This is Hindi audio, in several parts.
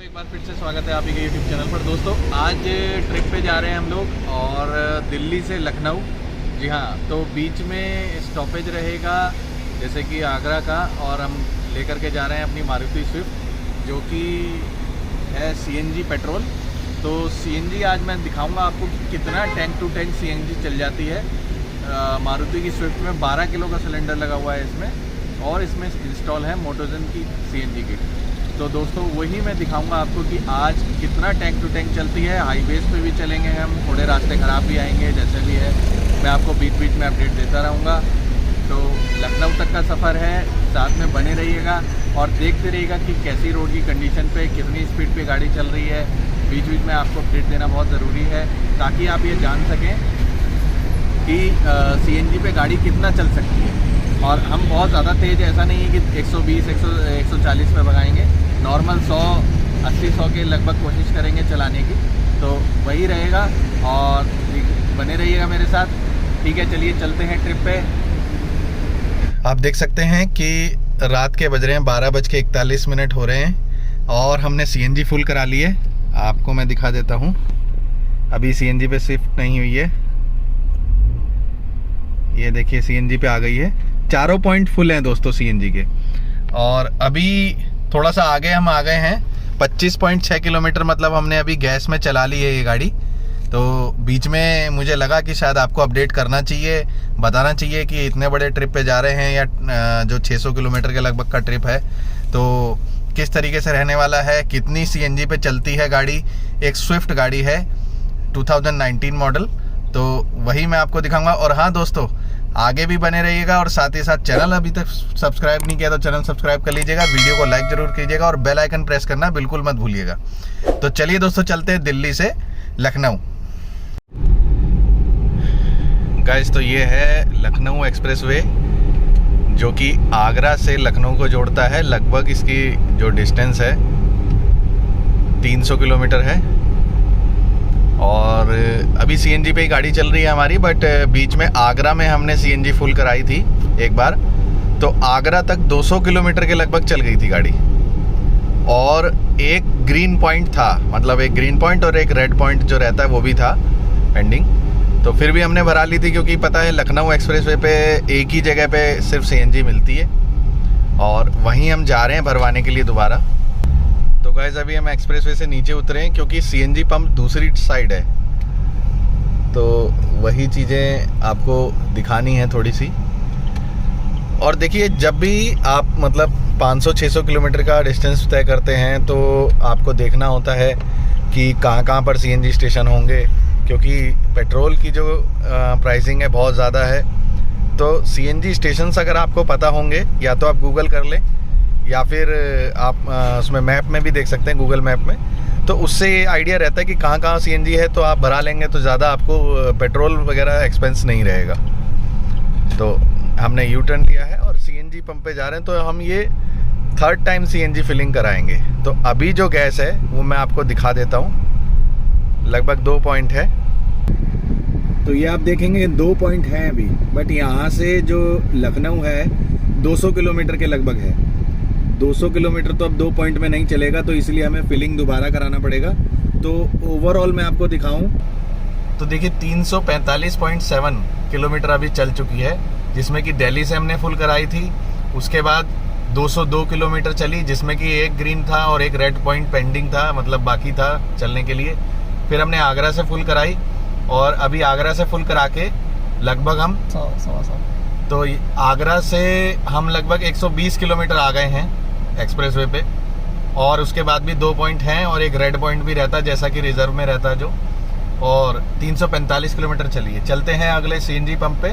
एक बार फिर से स्वागत है आप ही के यूट्यूब चैनल पर। दोस्तों आज ट्रिप पे जा रहे हैं हम लोग और दिल्ली से लखनऊ। जी हाँ, तो बीच में स्टॉपेज रहेगा जैसे कि आगरा का, और हम लेकर के जा रहे हैं अपनी मारुति स्विफ्ट जो कि है सीएनजी पेट्रोल। तो सीएनजी आज मैं दिखाऊंगा आपको कि कितना टैंक टू टैंक सीएनजी चल जाती है। मारुति की स्विफ्ट में 12 किलो का सिलेंडर लगा हुआ है इसमें, और इसमें इंस्टॉल है मोटोजन की सीएनजी किट। तो दोस्तों वही मैं दिखाऊंगा आपको कि आज कितना टैंक टू टैंक चलती है। हाईवेज़ पे भी चलेंगे हम, थोड़े रास्ते ख़राब भी आएंगे, जैसे भी है मैं आपको बीच बीच में अपडेट देता रहूँगा। तो लखनऊ तक का सफ़र है, साथ में बने रहिएगा और देखते रहिएगा कि कैसी रोड की कंडीशन पे कितनी स्पीड पे गाड़ी चल रही है। बीच बीच में आपको अपडेट देना बहुत ज़रूरी है ताकि आप ये जान सकें कि सीएनजी पे गाड़ी कितना चल सकती है। और हम बहुत ज़्यादा तेज़ ऐसा नहीं है कि 120 140 पे भगाएंगे, नॉर्मल 180-100 के लगभग कोशिश करेंगे चलाने की। तो वही रहेगा और बने रहिएगा मेरे साथ। ठीक है, चलिए चलते हैं ट्रिप पे। आप देख सकते हैं कि रात के बज रहे हैं 12:41 हो रहे हैं और हमने सीएनजी फुल करा ली है। आपको मैं दिखा देता हूँ, अभी सीएनजी पे शिफ्ट नहीं हुई है। ये देखिए सीएनजी पे आ गई है। चारों पॉइंट फुल हैं दोस्तों सीएनजी के। और अभी थोड़ा सा आगे हम आ गए हैं 25.6 किलोमीटर, मतलब हमने अभी गैस में चला ली है ये गाड़ी। तो बीच में मुझे लगा कि शायद आपको अपडेट करना चाहिए, बताना चाहिए कि इतने बड़े ट्रिप पे जा रहे हैं, या जो 600 किलोमीटर के लगभग का ट्रिप है तो किस तरीके से रहने वाला है, कितनी सीएनजी पे चलती है गाड़ी। एक स्विफ्ट गाड़ी है 2019 मॉडल, तो वही मैं आपको दिखाऊंगा। और हाँ दोस्तों, आगे भी बने रहिएगा और साथ ही साथ चैनल अभी तक सब्सक्राइब नहीं किया तो चैनल सब्सक्राइब कर लीजिएगा, वीडियो को लाइक जरूर कीजिएगा और बेल आइकन प्रेस करना बिल्कुल मत भूलिएगा। तो चलिए दोस्तों, चलते हैं दिल्ली से लखनऊ। गाइस, तो ये है लखनऊ एक्सप्रेसवे जो कि आगरा से लखनऊ को जोड़ता है। लगभग इसकी जो डिस्टेंस है 300 किलोमीटर है। और अभी सीएनजी पे ही गाड़ी चल रही है हमारी, बट बीच में आगरा में हमने सीएनजी फुल कराई थी एक बार, तो आगरा तक 200 किलोमीटर के लगभग चल गई थी गाड़ी। और एक ग्रीन पॉइंट था, मतलब एक ग्रीन पॉइंट और एक रेड पॉइंट जो रहता है वो भी था पेंडिंग। तो फिर भी हमने भरा ली थी क्योंकि पता है लखनऊ एक्सप्रेसवे पे एक ही जगह पे सिर्फ सीएनजी मिलती है, और वहीं हम जा रहे हैं भरवाने के लिए दोबारा। तो गाइस, अभी हम एक्सप्रेसवे से नीचे उतरे हैं क्योंकि सीएनजी पंप दूसरी साइड है, तो वही चीज़ें आपको दिखानी है थोड़ी सी। और देखिए, जब भी आप मतलब 500-600 किलोमीटर का डिस्टेंस तय करते हैं तो आपको देखना होता है कि कहाँ पर सीएनजी स्टेशन होंगे, क्योंकि पेट्रोल की जो प्राइसिंग है बहुत ज़्यादा है। तो सीएनजी स्टेशंस अगर आपको पता होंगे, या तो आप गूगल कर लें या फिर आप उसमें मैप में भी देख सकते हैं, गूगल मैप में, तो उससे ये आइडिया रहता है कि कहाँ सीएनजी है, तो आप भरा लेंगे तो ज़्यादा आपको पेट्रोल वगैरह एक्सपेंस नहीं रहेगा। तो हमने यू टर्न लिया है और सीएनजी पंप पे जा रहे हैं। तो हम ये 3rd टाइम सीएनजी फिलिंग कराएंगे। तो अभी जो गैस है वो मैं आपको दिखा देता हूँ, लगभग 2 पॉइंट है। तो ये आप देखेंगे 2 पॉइंट हैं अभी, बट यहाँ से जो लखनऊ है 200 किलोमीटर के लगभग है। 200 किलोमीटर तो अब 2 पॉइंट में नहीं चलेगा, तो इसलिए हमें फिलिंग दोबारा कराना पड़ेगा। तो ओवरऑल मैं आपको दिखाऊं तो देखिए 345.7 किलोमीटर अभी चल चुकी है, जिसमें कि दिल्ली से हमने फुल कराई थी। उसके बाद 202 किलोमीटर चली, जिसमें कि एक ग्रीन था और एक रेड पॉइंट पेंडिंग था, मतलब बाकी था चलने के लिए। फिर हमने आगरा से फुल कराई, और अभी आगरा से फुल करा के लगभग हम 100 तो आगरा से हम लगभग 120 किलोमीटर आ गए हैं एक्सप्रेसवे पे। और उसके बाद भी 2 पॉइंट हैं और एक रेड पॉइंट भी रहता है, जैसा कि रिजर्व में रहता है जो। और 345 किलोमीटर चलिए, चलते हैं अगले सीएनजी पंप पे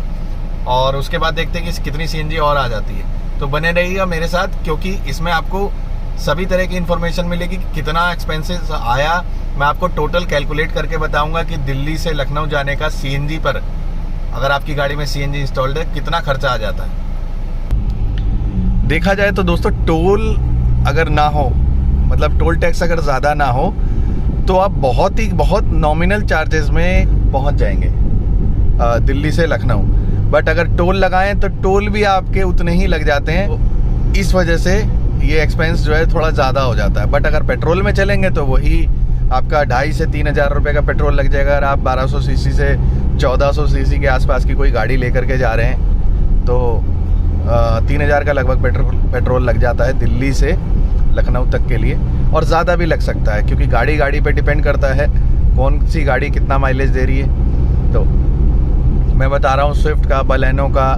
और उसके बाद देखते हैं कि कितनी सीएनजी और आ जाती है। तो बने रहिएगा मेरे साथ, क्योंकि इसमें आपको सभी तरह की इन्फॉर्मेशन मिलेगी कि कितना एक्सपेंसेस आया। मैं आपको टोटल कैलकुलेट करके बताऊंगा कि दिल्ली से लखनऊ जाने का सीएनजी पर, अगर आपकी गाड़ी में सीएनजी इंस्टॉल्ड है, कितना खर्चा आ जाता है। देखा जाए तो दोस्तों, टोल अगर ना हो, मतलब टोल टैक्स अगर ज़्यादा ना हो, तो आप बहुत नॉमिनल चार्जेस में पहुंच जाएंगे दिल्ली से लखनऊ। बट अगर टोल लगाएं तो टोल भी आपके उतने ही लग जाते हैं। इस वजह से ये एक्सपेंस जो है थोड़ा ज़्यादा हो जाता है। बट अगर पेट्रोल में चलेंगे तो वही आपका 2,500 से 3,000 रुपये का पेट्रोल लग जाएगा। अगर आप 1200 सीसी से 1400 सीसी के आसपास की कोई गाड़ी लेकर के जा रहे हैं तो 3,000 का लगभग पेट्रोल लग जाता है दिल्ली से लखनऊ तक के लिए, और ज़्यादा भी लग सकता है क्योंकि गाड़ी पे डिपेंड करता है कौन सी गाड़ी कितना माइलेज दे रही है। तो मैं बता रहा हूँ स्विफ्ट का, बलेनो का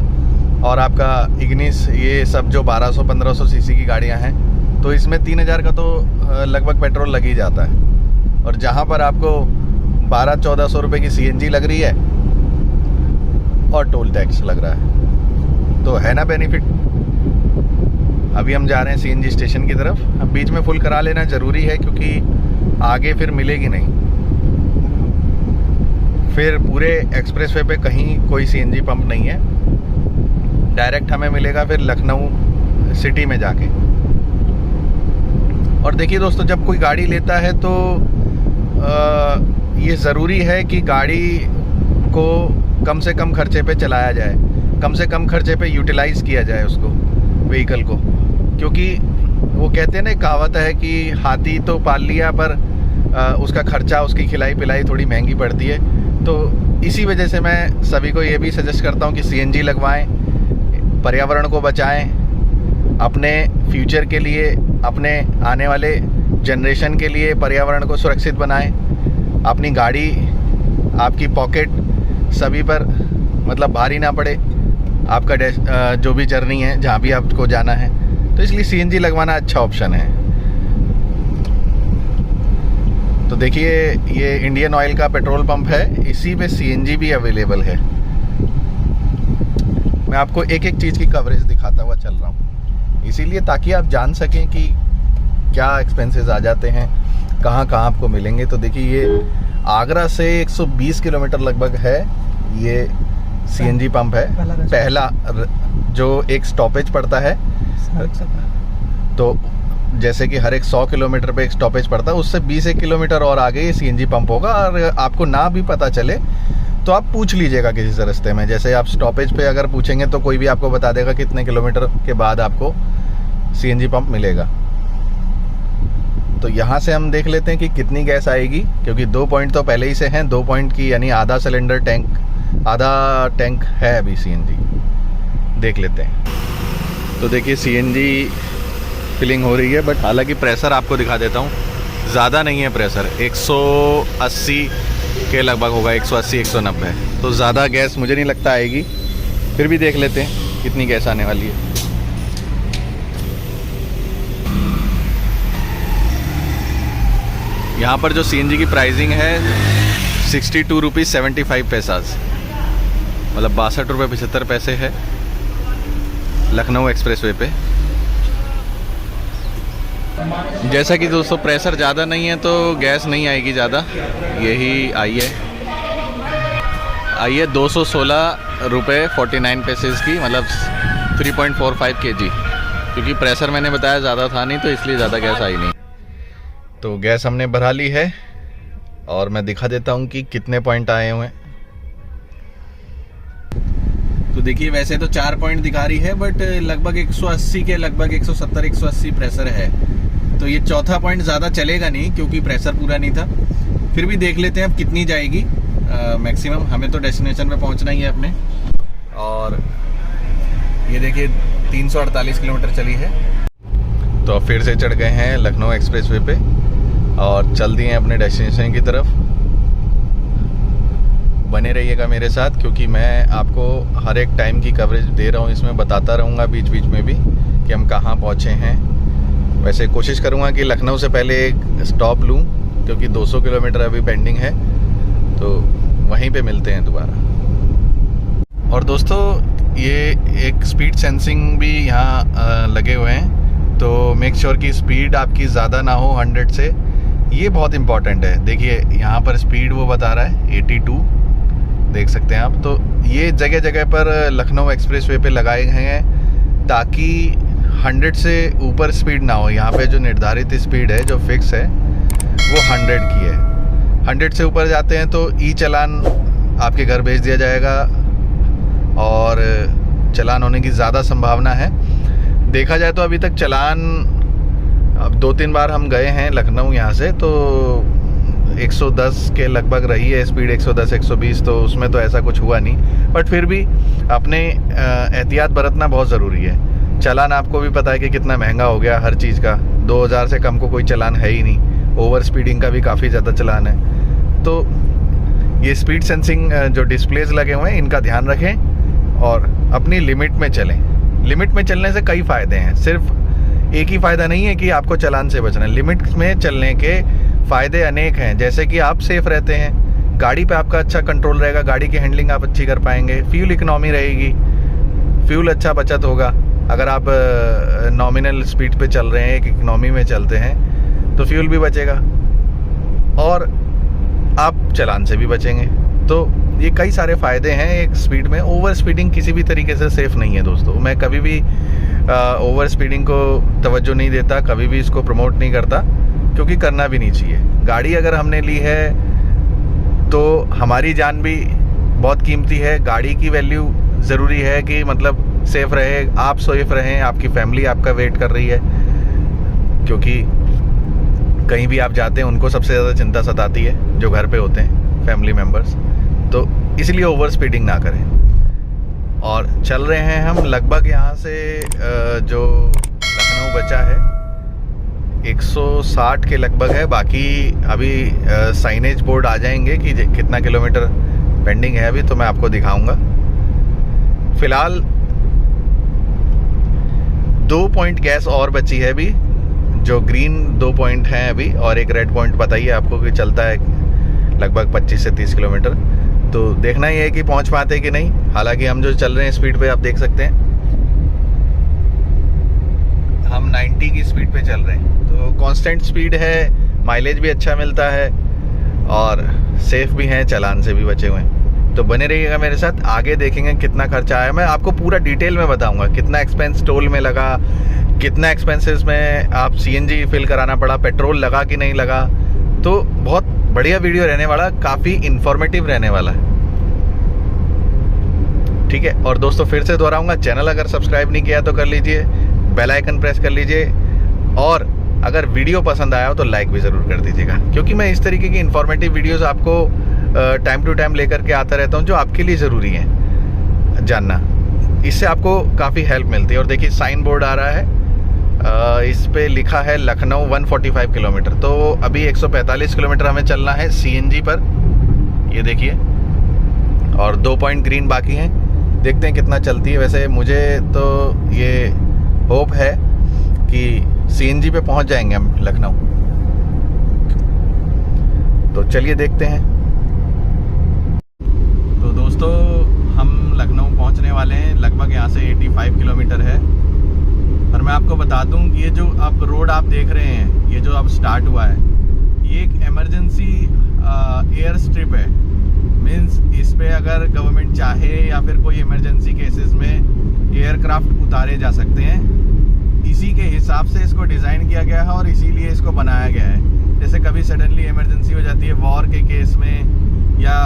और आपका इग्निस, ये सब जो 1200-1500 सीसी की गाड़ियाँ हैं तो इसमें 3,000 का तो लगभग पेट्रोल लग ही जाता है। और जहाँ पर आपको 1200-1400 रुपये की CNG लग रही है और टोल टैक्स लग रहा है, तो है ना बेनिफिट। अभी हम जा रहे हैं CNG स्टेशन की तरफ। अब बीच में फुल करा लेना ज़रूरी है क्योंकि आगे फिर मिलेगी नहीं, फिर पूरे एक्सप्रेसवे पे कहीं कोई CNG पंप नहीं है, डायरेक्ट हमें मिलेगा फिर लखनऊ सिटी में जाके। और देखिए दोस्तों, जब कोई गाड़ी लेता है तो ये ज़रूरी है कि गाड़ी को कम से कम खर्चे पे चलाया जाए, कम से कम खर्चे पे यूटिलाइज़ किया जाए उसको, व्हीकल को। क्योंकि वो कहते हैं ना, कहावत है कि हाथी तो पाल लिया पर उसका खर्चा, उसकी खिलाई पिलाई थोड़ी महंगी पड़ती है। तो इसी वजह से मैं सभी को ये भी सजेस्ट करता हूँ कि CNG लगवाएं, पर्यावरण को बचाएं, अपने फ्यूचर के लिए, अपने आने वाले जनरेशन के लिए पर्यावरण को सुरक्षित बनाएं। अपनी गाड़ी, आपकी पॉकेट सभी पर मतलब भारी ना पड़े, आपका जो भी जर्नी है, जहाँ भी आपको जाना है, तो इसलिए CNG लगवाना अच्छा ऑप्शन है। तो देखिए, ये इंडियन ऑयल का पेट्रोल पंप है, इसी पे CNG भी अवेलेबल है। मैं आपको एक एक चीज़ की कवरेज दिखाता हुआ चल रहा हूँ, इसीलिए ताकि आप जान सकें कि क्या एक्सपेंसेस आ जाते हैं, कहाँ कहाँ आपको मिलेंगे। तो देखिए, ये आगरा से 120 किलोमीटर लगभग है, ये CNG पंप है। पहला जो एक स्टॉपेज पड़ता है, तो जैसे कि हर एक 100 किलोमीटर पे एक स्टॉपेज पड़ता है, उससे 20 किलोमीटर और आगे ये CNG पंप होगा। और आपको ना भी पता चले तो आप पूछ लीजिएगा किसी से रास्ते में, जैसे आप स्टॉपेज पे अगर पूछेंगे तो कोई भी आपको बता देगा कितने किलोमीटर के बाद आपको CNG पंप मिलेगा। तो यहाँ से हम देख लेते हैं कि कितनी गैस आएगी, क्योंकि 2 पॉइंट तो पहले ही से हैं, 2 पॉइंट की यानी आधा सिलेंडर टैंक, आधा टैंक है अभी CNG। देख लेते हैं। तो देखिए, CNG फिलिंग हो रही है, बट हालांकि प्रेशर आपको दिखा देता हूँ, ज़्यादा नहीं है प्रेशर, 180 के लगभग होगा, 180-190। तो ज़्यादा गैस मुझे नहीं लगता आएगी, फिर भी देख लेते हैं कितनी गैस आने वाली है। यहाँ पर जो CNG की प्राइसिंग है 62 रुपीज़ 75 पैसाज, मतलब 62 रुपये 75 पैसे है लखनऊ एक्सप्रेसवे पे। जैसा कि दोस्तों प्रेशर ज़्यादा नहीं है तो गैस नहीं आएगी ज़्यादा, यही आई है 216 रुपये 49 पैसेस की, मतलब 3.45 kg। क्योंकि प्रेशर मैंने बताया ज़्यादा था नहीं, तो इसलिए ज़्यादा गैस आई नहीं। तो गैस हमने भरा ली है और मैं दिखा देता हूँ कि कितने पॉइंट आए हुए हैं। तो देखिए, वैसे तो 4 पॉइंट दिखा रही है, बट लगभग 180 के लगभग 170-180 प्रेशर है। तो ये चौथा पॉइंट ज़्यादा चलेगा नहीं क्योंकि प्रेशर पूरा नहीं था। फिर भी देख लेते हैं अब कितनी जाएगी मैक्सिमम। हमें तो डेस्टिनेशन पे पहुंचना ही है अपने। और ये देखिए 348 किलोमीटर चली है। तो अब फिर से चढ़ गए हैं लखनऊ एक्सप्रेसवे पे और चल दिए हैं अपने डेस्टिनेशन की तरफ। बने रहिएगा मेरे साथ, क्योंकि मैं आपको हर एक टाइम की कवरेज दे रहा हूँ, इसमें बताता रहूँगा बीच बीच में भी कि हम कहाँ पहुँचे हैं। वैसे कोशिश करूँगा कि लखनऊ से पहले एक स्टॉप लूँ, क्योंकि 200 किलोमीटर अभी पेंडिंग है, तो वहीं पे मिलते हैं दोबारा। और दोस्तों, ये एक स्पीड सेंसिंग भी यहाँ लगे हुए हैं, तो मेक श्योर कि स्पीड आपकी ज़्यादा ना हो 100 से, ये बहुत इम्पॉर्टेंट है। देखिए यहाँ पर स्पीड वो बता रहा है 82, देख सकते हैं आप। तो ये जगह जगह पर लखनऊ एक्सप्रेसवे पे लगाए गए हैं ताकि 100 से ऊपर स्पीड ना हो। यहाँ पे जो निर्धारित स्पीड है, जो फिक्स है, वो 100 की है। 100 से ऊपर जाते हैं तो ई चालान आपके घर भेज दिया जाएगा और चालान होने की ज़्यादा संभावना है। देखा जाए तो अभी तक चालान अब 2-3 बार हम गए हैं लखनऊ यहाँ से, तो 110 के लगभग रही है स्पीड, 110 120, तो उसमें तो ऐसा कुछ हुआ नहीं। बट फिर भी अपने एहतियात बरतना बहुत ज़रूरी है। चालान आपको भी पता है कि कितना महंगा हो गया हर चीज़ का, 2000 से कम को कोई चालान है ही नहीं। ओवर स्पीडिंग का भी काफ़ी ज़्यादा चालान है। तो ये स्पीड सेंसिंग जो डिस्प्लेज लगे हुए हैं इनका ध्यान रखें और अपनी लिमिट में चलें। लिमिट में चलने से कई फ़ायदे हैं, सिर्फ एक ही फ़ायदा नहीं है कि आपको चालान से बचना है। लिमिट में चलने के फ़ायदे अनेक हैं, जैसे कि आप सेफ़ रहते हैं, गाड़ी पे आपका अच्छा कंट्रोल रहेगा, गाड़ी की हैंडलिंग आप अच्छी कर पाएंगे, फ्यूल इकोनॉमी रहेगी, फ्यूल अच्छा बचत होगा। अगर आप नॉमिनल स्पीड पे चल रहे हैं, एक इकोनॉमी में चलते हैं, तो फ्यूल भी बचेगा और आप चालान से भी बचेंगे। तो ये कई सारे फ़ायदे हैं एक स्पीड में। ओवर स्पीडिंग किसी भी तरीके से सेफ़ नहीं है दोस्तों। मैं कभी भी ओवर स्पीडिंग को तवज्जो नहीं देता, कभी भी इसको प्रमोट नहीं करता, क्योंकि करना भी नहीं चाहिए। गाड़ी अगर हमने ली है तो हमारी जान भी बहुत कीमती है, गाड़ी की वैल्यू ज़रूरी है कि मतलब सेफ़ रहे, आप सेफ़ रहें, आपकी फैमिली आपका वेट कर रही है, क्योंकि कहीं भी आप जाते हैं उनको सबसे ज़्यादा चिंता सताती है जो घर पे होते हैं फैमिली मेम्बर्स। तो इसलिए ओवर स्पीडिंग ना करें। और चल रहे हैं हम लगभग यहाँ से जो लखनऊ बचा है 160 के लगभग है। बाकी अभी साइनेज बोर्ड आ जाएंगे कि कितना किलोमीटर पेंडिंग है अभी, तो मैं आपको दिखाऊंगा। फिलहाल 2 पॉइंट गैस और बची है अभी, जो ग्रीन 2 पॉइंट हैं अभी, और एक रेड पॉइंट बताइए आपको कि चलता है लगभग 25 से 30 किलोमीटर। तो देखना ही है कि पहुंच पाते कि नहीं। हालांकि हम जो चल रहे हैं स्पीड पे आप देख सकते हैं, हम 90 की स्पीड पे चल रहे हैं, तो कांस्टेंट स्पीड है, माइलेज भी अच्छा मिलता है और सेफ भी हैं, चालान से भी बचे हुए हैं। तो बने रहिएगा मेरे साथ, आगे देखेंगे कितना खर्चा आया। मैं आपको पूरा डिटेल में बताऊंगा कितना एक्सपेंस टोल में लगा, कितना एक्सपेंसेस में आप सीएनजी फिल कराना पड़ा, पेट्रोल लगा कि नहीं लगा। तो बहुत बढ़िया वीडियो रहने वाला, काफ़ी इन्फॉर्मेटिव रहने वाला है, ठीक है। और दोस्तों फिर से दोहराऊंगा, चैनल अगर सब्सक्राइब नहीं किया तो कर लीजिए, बेल आइकन प्रेस कर लीजिए, और अगर वीडियो पसंद आया हो तो लाइक भी ज़रूर कर दीजिएगा, क्योंकि मैं इस तरीके की इन्फॉर्मेटिव वीडियोस आपको टाइम टू टाइम लेकर के आता रहता हूं, जो आपके लिए ज़रूरी है जानना। इससे आपको काफ़ी हेल्प मिलती है। और देखिए साइन बोर्ड आ रहा है, इस पे लिखा है लखनऊ 145 किलोमीटर, तो अभी 145 किलोमीटर हमें चलना है सीएनजी पर, ये देखिए, और 2 पॉइंट ग्रीन बाकी हैं। देखते हैं कितना चलती है। वैसे मुझे तो ये होप है कि सीएनजी पे पहुंच जाएंगे हम लखनऊ, तो चलिए देखते हैं। तो दोस्तों हम लखनऊ पहुंचने वाले हैं, लगभग यहाँ से 85 किलोमीटर है। और मैं आपको बता दूं कि ये जो अब रोड आप देख रहे हैं, ये जो अब स्टार्ट हुआ है, ये एक इमरजेंसी एयर स्ट्रिप है। मीन्स इस पे अगर गवर्नमेंट चाहे या फिर कोई इमरजेंसी केसेस में एयरक्राफ्ट उतारे जा सकते हैं। इसी के हिसाब से इसको डिज़ाइन किया गया है और इसीलिए इसको बनाया गया है। जैसे कभी सडनली इमरजेंसी हो जाती है वॉर के केस में, या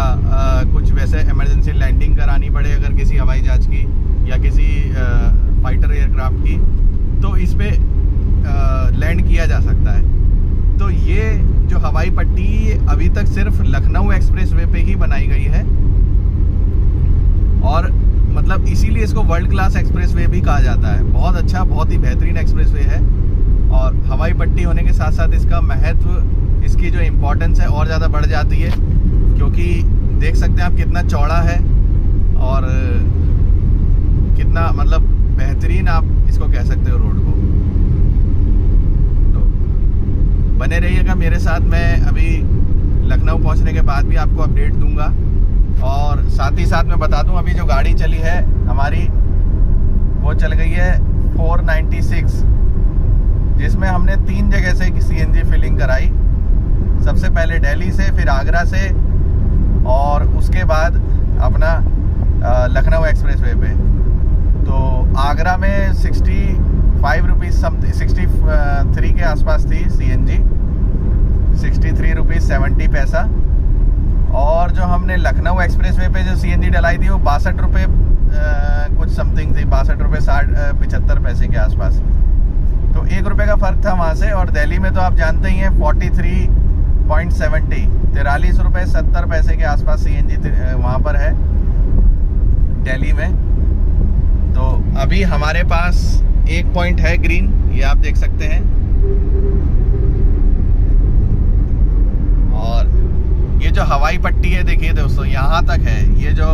कुछ वैसे इमरजेंसी लैंडिंग करानी पड़े अगर किसी हवाई जहाज की या किसी फाइटर एयरक्राफ्ट की, तो इस पे लैंड किया जा सकता है। तो ये जो हवाई पट्टी अभी तक सिर्फ लखनऊ एक्सप्रेसवे पे ही बनाई गई है, और मतलब इसीलिए इसको वर्ल्ड क्लास एक्सप्रेसवे भी कहा जाता है। बहुत अच्छा, बहुत ही बेहतरीन एक्सप्रेसवे है, और हवाई पट्टी होने के साथ साथ इसका महत्व, इसकी जो इम्पोर्टेंस है और ज़्यादा बढ़ जाती है, क्योंकि देख सकते हैं आप कितना चौड़ा है और कितना मतलब बेहतरीन आप इसको कह सकते हो रोड को। तो बने रहिएगा मेरे साथ, मैं अभी लखनऊ पहुंचने के बाद भी आपको अपडेट दूंगा। और साथ ही साथ मैं बता दूं, अभी जो गाड़ी चली है हमारी वो चल गई है 496, जिसमें हमने 3 जगह से सीएनजी फिलिंग कराई। सबसे पहले दिल्ली से, फिर आगरा से, और उसके बाद अपना लखनऊ एक्सप्रेसवे पे। तो आगरा में 65 रुपीज़ समथिंग, 63 के आसपास थी सीएनजी, 63 रुपीज़ 70 पैसा। और जो हमने लखनऊ एक्सप्रेसवे पे जो सीएनजी डलाई थी वो 62 रुपये कुछ समथिंग थी, 62 रुपये 75 पैसे के आसपास। तो 1 रुपये का फ़र्क था वहाँ से। और दिल्ली में तो आप जानते ही हैं 43.70 43 रुपये 70 पैसे के आसपास CNG वहाँ पर है दिल्ली में। तो अभी हमारे पास एक पॉइंट है ग्रीन, ये आप देख सकते हैं। और ये जो हवाई पट्टी है देखिए दोस्तों, यहाँ तक है। ये जो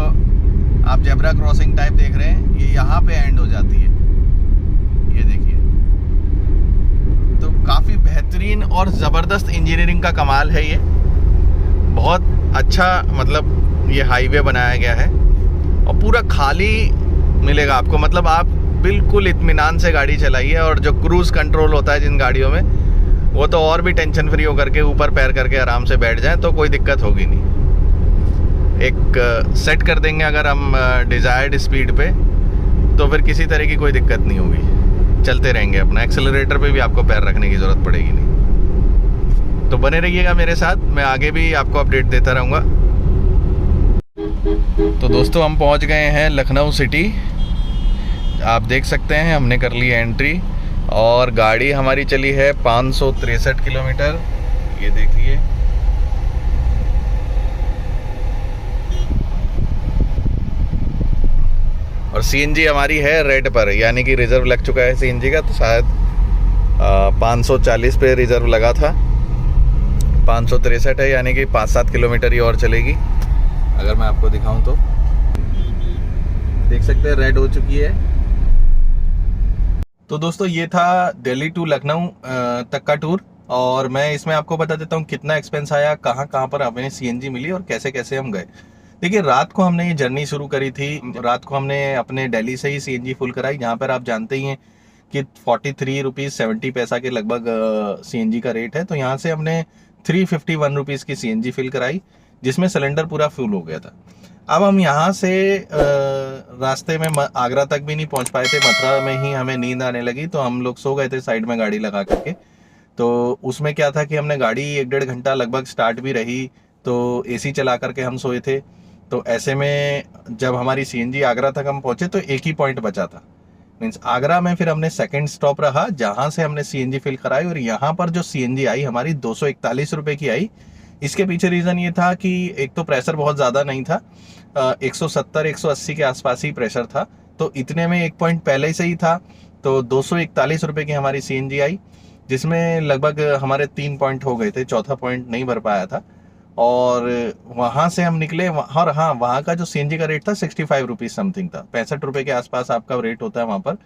आप जेब्रा क्रॉसिंग टाइप देख रहे हैं, ये यहाँ पे एंड हो जाती है, ये देखिए। तो काफ़ी बेहतरीन और ज़बरदस्त इंजीनियरिंग का कमाल है ये। बहुत अच्छा मतलब ये हाईवे बनाया गया है और पूरा खाली मिलेगा आपको। मतलब आप बिल्कुल इत्मीनान से गाड़ी चलाइए। और जो क्रूज़ कंट्रोल होता है जिन गाड़ियों में, वो तो और भी टेंशन फ्री होकर के ऊपर पैर करके आराम से बैठ जाएं तो कोई दिक्कत होगी नहीं। एक सेट कर देंगे अगर हम डिज़ायर्ड स्पीड पे, तो फिर किसी तरह की कोई दिक्कत नहीं होगी, चलते रहेंगे अपना। एक्सेलरेटर पे भी आपको पैर रखने की ज़रूरत पड़ेगी नहीं। तो बने रहिएगा मेरे साथ, मैं आगे भी आपको अपडेट देता रहूँगा। तो दोस्तों हम पहुँच गए हैं लखनऊ सिटी। आप देख सकते हैं हमने कर ली एंट्री और गाड़ी हमारी चली है 563 किलोमीटर, ये देखिए। और CNG हमारी है रेड पर, यानी कि रिजर्व लग चुका है CNG का। तो शायद 540 पे रिजर्व लगा था, 563 है, यानी कि 5-7 किलोमीटर ही और चलेगी। अगर मैं आपको दिखाऊं तो देख सकते हैं रेड हो चुकी है। तो दोस्तों ये था दिल्ली टू लखनऊ तक का टूर। और मैं इसमें आपको बता देता हूँ कितना एक्सपेंस आया, कहाँ कहाँ पर हमें CNG मिली और कैसे कैसे हम गए। देखिए रात को हमने ये जर्नी शुरू करी थी। रात को हमने अपने दिल्ली से ही CNG फुल कराई, जहाँ पर आप जानते ही हैं कि 43 रुपीज़ 70 पैसा के लगभग CNG का रेट है। तो यहाँ से हमने 351 रुपीज़ की CNG फिल कराई, जिसमें सिलेंडर पूरा फुल हो गया था। अब हम यहाँ से रास्ते में आगरा तक भी नहीं पहुँच पाए थे, मथुरा में ही हमें नींद आने लगी। तो हम लोग सो गए थे साइड में गाड़ी लगा करके। तो उसमें क्या था कि हमने गाड़ी 1-1.5 घंटा लगभग स्टार्ट भी रही, तो AC चला करके हम सोए थे। तो ऐसे में जब हमारी CNG आगरा तक हम पहुँचे तो एक ही पॉइंट बचा था, मीन्स आगरा में। फिर हमने सेकंड स्टॉप रहा, जहाँ से हमने CNG फिल कराई। और यहाँ पर जो CNG आई हमारी 241 रुपये की आई। इसके पीछे रीज़न ये था कि एक तो प्रेशर बहुत ज़्यादा नहीं था, 170-180 के आसपास ही प्रेशर था। तो इतने में एक पॉइंट पहले से ही था, तो 241 रुपये की हमारी CNG आई, जिसमें लगभग हमारे 3 पॉइंट हो गए थे, चौथा पॉइंट नहीं भर पाया था। और वहाँ से हम निकले। और हाँ, वहाँ का जो CNG का रेट था 65 रुपीज़ समथिंग था, 65 रुपये के आसपास आपका रेट होता है वहाँ पर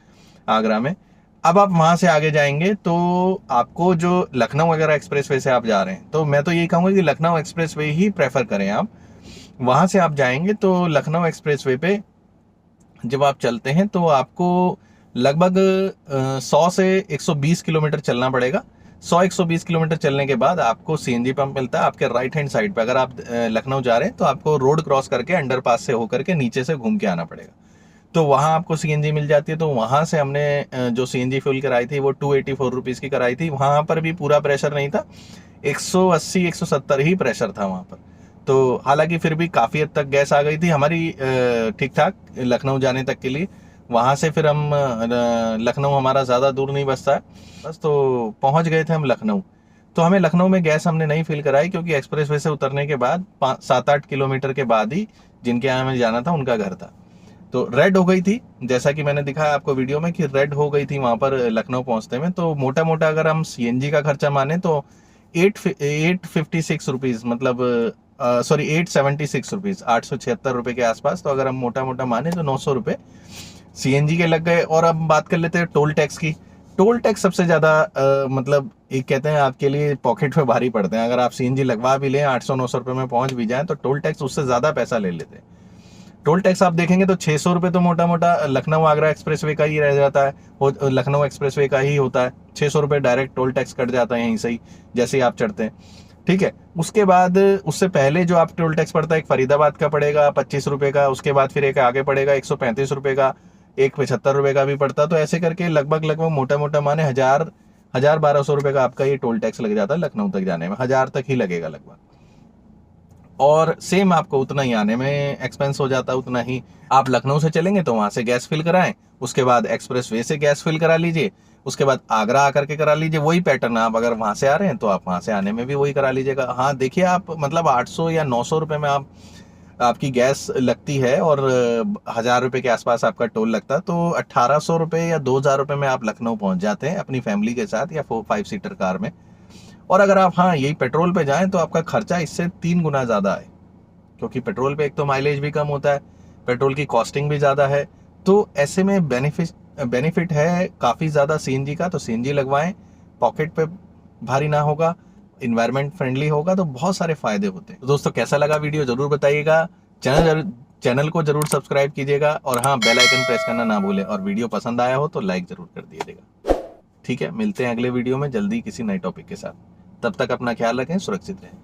आगरा में। अब आप वहाँ से आगे जाएंगे तो आपको जो लखनऊ वगैरह एक्सप्रेस वे से आप जा रहे हैं, तो मैं तो यही कहूँगा कि लखनऊ एक्सप्रेस वे ही प्रेफर करें आप। वहाँ से आप जाएंगे तो लखनऊ एक्सप्रेस वे पे जब आप चलते हैं तो आपको लगभग 100 से 120 किलोमीटर चलना पड़ेगा। 100-120 किलोमीटर चलने के बाद आपको CNG पंप मिलता है आपके राइट हैंड साइड पे। अगर आप लखनऊ जा रहे हैं तो आपको रोड क्रॉस करके अंडरपास से होकर के नीचे से घूम के आना पड़ेगा, तो वहाँ आपको CNG मिल जाती है। तो वहाँ से हमने जो CNG फुल कराई थी वो 284 रुपीज़ की कराई थी। वहाँ पर भी पूरा प्रेशर नहीं था, 180-170 ही प्रेशर था वहाँ पर। तो हालांकि फिर भी काफ़ी हद तक गैस आ गई थी हमारी ठीक ठाक लखनऊ जाने तक के लिए। वहाँ से फिर हम लखनऊ हमारा ज़्यादा दूर नहीं बसता है बस, तो पहुँच गए थे हम लखनऊ। तो हमें लखनऊ में गैस हमने नहीं फिल कराई, क्योंकि एक्सप्रेस वे से उतरने के बाद 7-8 किलोमीटर के बाद ही जिनके यहाँ हमें जाना था उनका घर था। तो रेड हो गई थी, जैसा कि मैंने दिखाया आपको वीडियो में कि रेड हो गई थी वहाँ पर लखनऊ पहुँचते में। तो मोटा मोटा अगर हम CNG का खर्चा माने तो 856 रुपीज़, मतलब सॉरी 876 रुपीज़, 876 रुपये के आसपास। तो अगर हम मोटा मोटा माने तो 900 रुपये CNG के लग गए। और अब बात कर लेते हैं टोल टैक्स की। टोल टैक्स सबसे ज़्यादा मतलब एक कहते हैं आपके लिए पॉकेट में भारी पड़ते हैं। अगर आप CNG लगवा भी लें, 800-900 रुपये में पहुंच भी जाएं, तो टोल टैक्स उससे ज़्यादा पैसा ले लेते हैं। टोल टैक्स आप देखेंगे तो 600 रुपये तो मोटा मोटा लखनऊ आगरा एक्सप्रेसवे का ही रह जाता है, लखनऊ एक्सप्रेसवे का ही होता है। 600 रुपये डायरेक्ट टोल टैक्स कट जाता है यहीं से ही, जैसे ही आप चढ़ते हैं, ठीक है। उसके बाद उससे पहले जो आप टोल टैक्स पड़ता है, एक फरीदाबाद का पड़ेगा 25 रुपये का, उसके बाद फिर एक आगे पड़ेगा 135 रुपये का, एक 75 रुपये का भी पड़ता। तो ऐसे करके लगभग मोटा मोटा माने 1000-1200 रुपये का आपका ये टोल टैक्स लग जाता है लखनऊ तक जाने में, 1000 तक ही लगेगा लगभग। और सेम आपको उतना ही आने में एक्सपेंस हो जाता है, उतना ही। आप लखनऊ से चलेंगे तो वहाँ से गैस फिल कराएं, उसके बाद एक्सप्रेस वे से गैस फिल करा लीजिए, उसके बाद आगरा आकर के करा लीजिए वही पैटर्न। आप अगर वहाँ से आ रहे हैं तो आप वहाँ से आने में भी वही करा लीजिएगा। हाँ देखिए, आप मतलब 800 या 900 रुपये में आपकी गैस लगती है और 1000 रुपये के आसपास आपका टोल लगता है, तो 1800 रुपये या 2000 रुपये में आप लखनऊ पहुँच जाते हैं अपनी फैमिली के साथ या 4-5 सीटर कार में। और अगर आप हाँ यही पेट्रोल पे जाएं तो आपका खर्चा इससे 3 गुना ज़्यादा है, क्योंकि पेट्रोल पे एक तो माइलेज भी कम होता है, पेट्रोल की कॉस्टिंग भी ज़्यादा है। तो ऐसे में बेनिफिट है काफ़ी ज़्यादा सीएनजी का, तो सीएनजी लगवाएं, पॉकेट पे भारी ना होगा, इन्वायरमेंट फ्रेंडली होगा, तो बहुत सारे फायदे होते हैं। तो दोस्तों कैसा लगा वीडियो ज़रूर बताइएगा, चैनल को ज़रूर सब्सक्राइब कीजिएगा और हाँ बेल आइकन प्रेस करना ना भूलें, और वीडियो पसंद आया हो तो लाइक ज़रूर कर दीजिएगा। ठीक है, मिलते हैं अगले वीडियो में जल्दी किसी नए टॉपिक के साथ। तब तक अपना ख्याल रखें, सुरक्षित रहें।